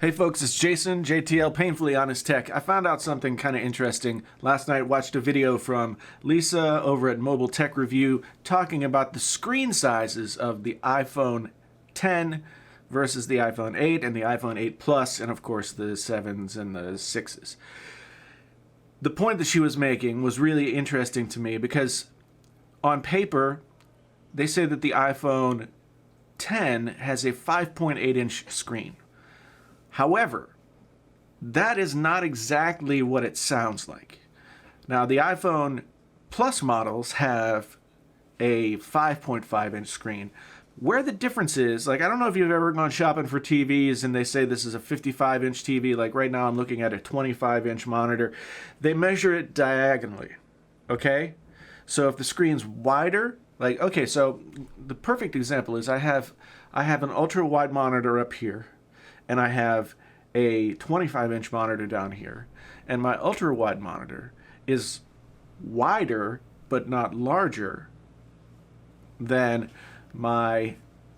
Hey folks, it's Jason, JTL Painfully Honest Tech. I found out something kind of interesting. Last night watched a video from Lisa over at Mobile Tech Review talking about the screen sizes of the iPhone 10 versus the iPhone 8 and the iPhone 8 Plus, and of course the 7s and the 6s. The point that she was making was really interesting to me because on paper, they say that the iPhone 10 has a 5.8-inch screen. However, that is not exactly what it sounds like. Now, the iPhone Plus models have a 5.5-inch screen. Where the difference is, like, I don't know if you've ever gone shopping for TVs and they say this is a 55-inch TV. Like right now I'm looking at a 25-inch monitor. They measure it diagonally, okay? So if the screen's wider, like, okay, so the perfect example is I have an ultra-wide monitor up here, and I have a 25-inch monitor down here, and my ultra-wide monitor is wider but not larger than my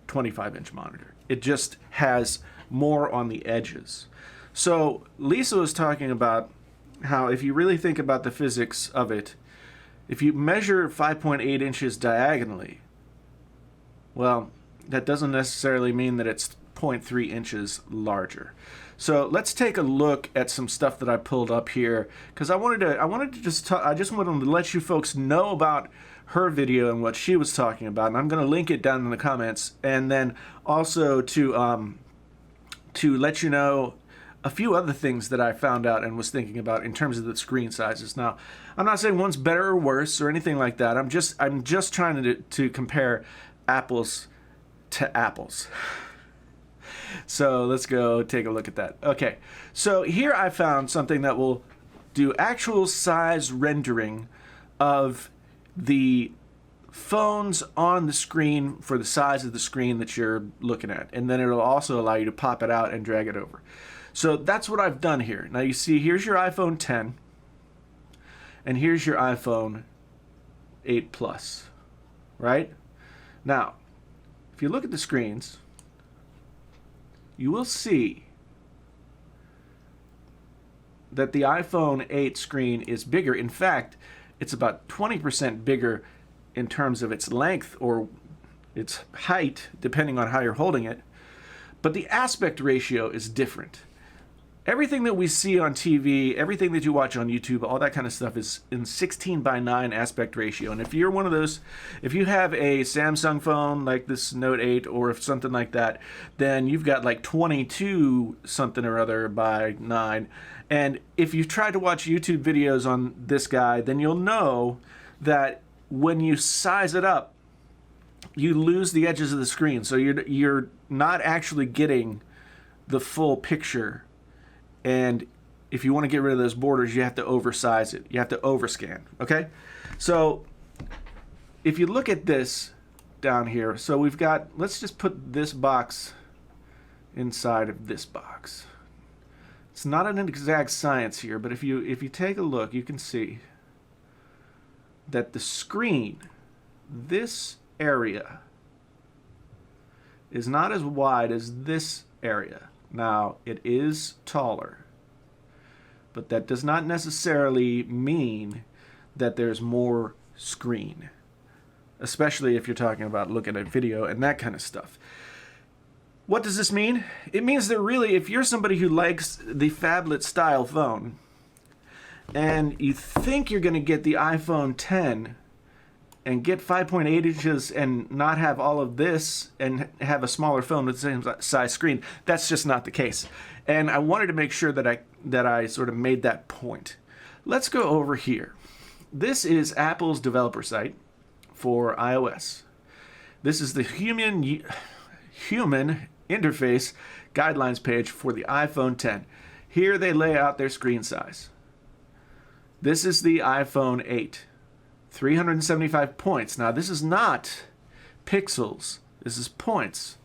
25-inch monitor. It just has more on the edges. So Lisa was talking about how if you really think about the physics of it, if you measure 5.8 inches diagonally, well, that doesn't necessarily mean that it's 0.3 inches larger. So let's take a look at some stuff that I pulled up here because I wanted to just wanted to let you folks know about her video and what she was talking about, and I'm going to link it down in the comments, and then also to let you know a few other things that I found out and was thinking about in terms of the screen sizes. Now, I'm not saying one's better or worse or anything like that. I'm just trying to compare apples to apples. So let's go take a look at that. Okay, so here I found something that will do actual size rendering of the phones on the screen for the size of the screen that you're looking at. And then it'll also allow you to pop it out and drag it over. So that's what I've done here. Now you see, here's your iPhone 10, and here's your iPhone 8 Plus, right? Now, if you look at the screens, you will see that the iPhone 8 screen is bigger. In fact, it's about 20% bigger in terms of its length or its height, depending on how you're holding it. But the aspect ratio is different. Everything that we see on TV, everything that you watch on YouTube, all that kind of stuff is in 16:9 aspect ratio. And if you're one of those, if you have a Samsung phone like this Note 8 or if something like that, then you've got like 22 something or other by 9. And if you've tried to watch YouTube videos on this guy, then you'll know that when you size it up, you lose the edges of the screen. So you're not actually getting the full picture. And if you want to get rid of those borders, you have to oversize it. You have to overscan, okay? So if you look at this down here, so we've got, let's just put this box inside of this box. It's not an exact science here, but if you take a look, you can see that the screen, this area, is not as wide as this area. Now, it is taller, but that does not necessarily mean that there's more screen, especially if you're talking about looking at video and that kind of stuff. What does this mean? It means that really, if you're somebody who likes the phablet style phone and you think you're going to get the iPhone 10 and get 5.8 inches and not have all of this and have a smaller phone with the same size screen, that's just not the case. And I wanted to make sure that I sort of made that point. Let's go over here. This is Apple's developer site for iOS. This is the human interface guidelines page for the iPhone 10. Here they lay out their screen size. This is the iPhone 8. 375 points. Now, this is not pixels. This is points.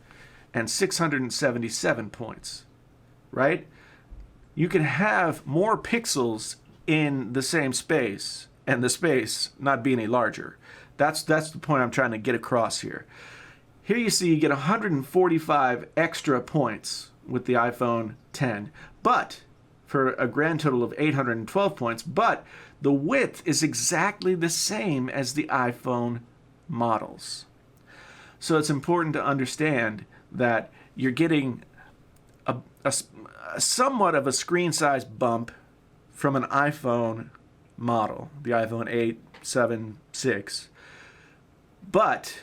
And 677 points, right? You can have more pixels in the same space, and the space not being any larger. That's the point I'm trying to get across here. Here you see you get 145 extra points with the iPhone 10, but for a grand total of 812 points, but the width is exactly the same as the iPhone models. So it's important to understand that you're getting a somewhat of a screen size bump from an iPhone model, the iPhone 8, 7, 6, but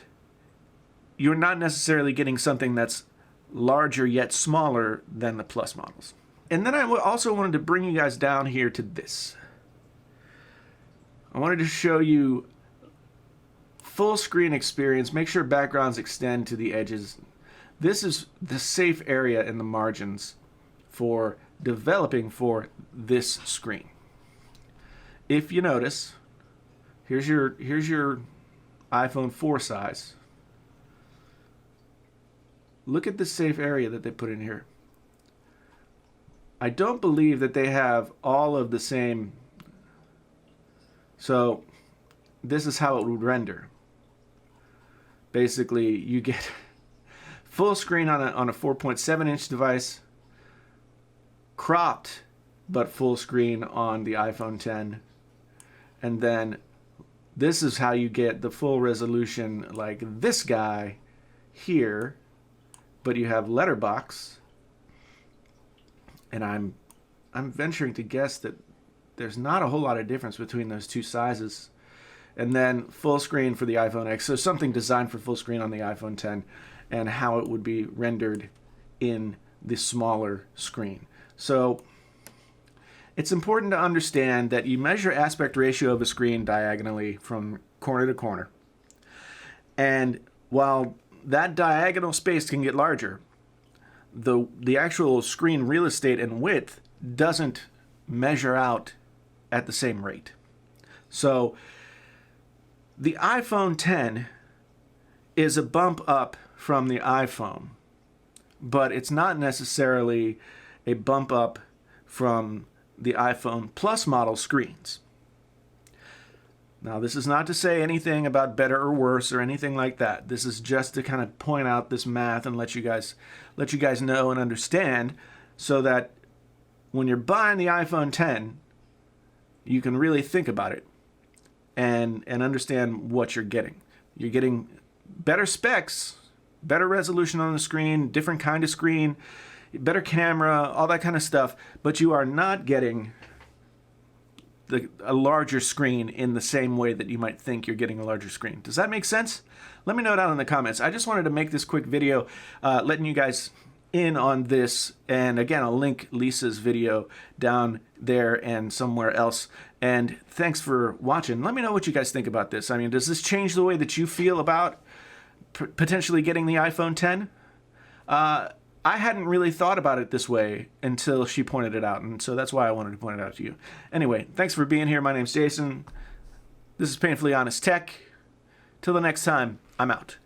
you're not necessarily getting something that's larger yet smaller than the Plus models. And then I also wanted to bring you guys down here to this. I wanted to show you full screen experience. Make sure backgrounds extend to the edges. This is the safe area in the margins for developing for this screen. If you notice, here's your iPhone 4 size. Look at the safe area that they put in here. I don't believe that they have all of the same. So this is how it would render. Basically, you get full screen on a 4.7-inch device, cropped but full screen on the iPhone 10, and then this is how you get the full resolution like this guy here, but you have letterbox, and I'm venturing to guess that there's not a whole lot of difference between those two sizes. And then full screen for the iPhone X, so something designed for full screen on the iPhone 10, and how it would be rendered in the smaller screen. So it's important to understand that you measure aspect ratio of a screen diagonally from corner to corner. And while that diagonal space can get larger, the actual screen real estate and width doesn't measure out at the same rate. So the iPhone 10 is a bump up from the iPhone, but it's not necessarily a bump up from the iPhone Plus model screens. Now, this is not to say anything about better or worse or anything like that. This is just to kind of point out this math and let you guys know and understand, so that when you're buying the iPhone 10, you can really think about it and understand what you're getting. You're getting better specs, better resolution on the screen, different kind of screen, better camera, all that kind of stuff, but you are not getting a larger screen in the same way that you might think you're getting a larger screen. Does that make sense? Let me know down in the comments. I just wanted to make this quick video letting you guys in on this, and again, I'll link Lisa's video down there and somewhere else. And thanks for watching. Let me know what you guys think about this. I mean, does this change the way that you feel about potentially getting the iPhone 10? I hadn't really thought about it this way until she pointed it out, and so that's why I wanted to point it out to you. Anyway, thanks for being here. My name's Jason. This is Painfully Honest Tech. Till the next time, I'm out.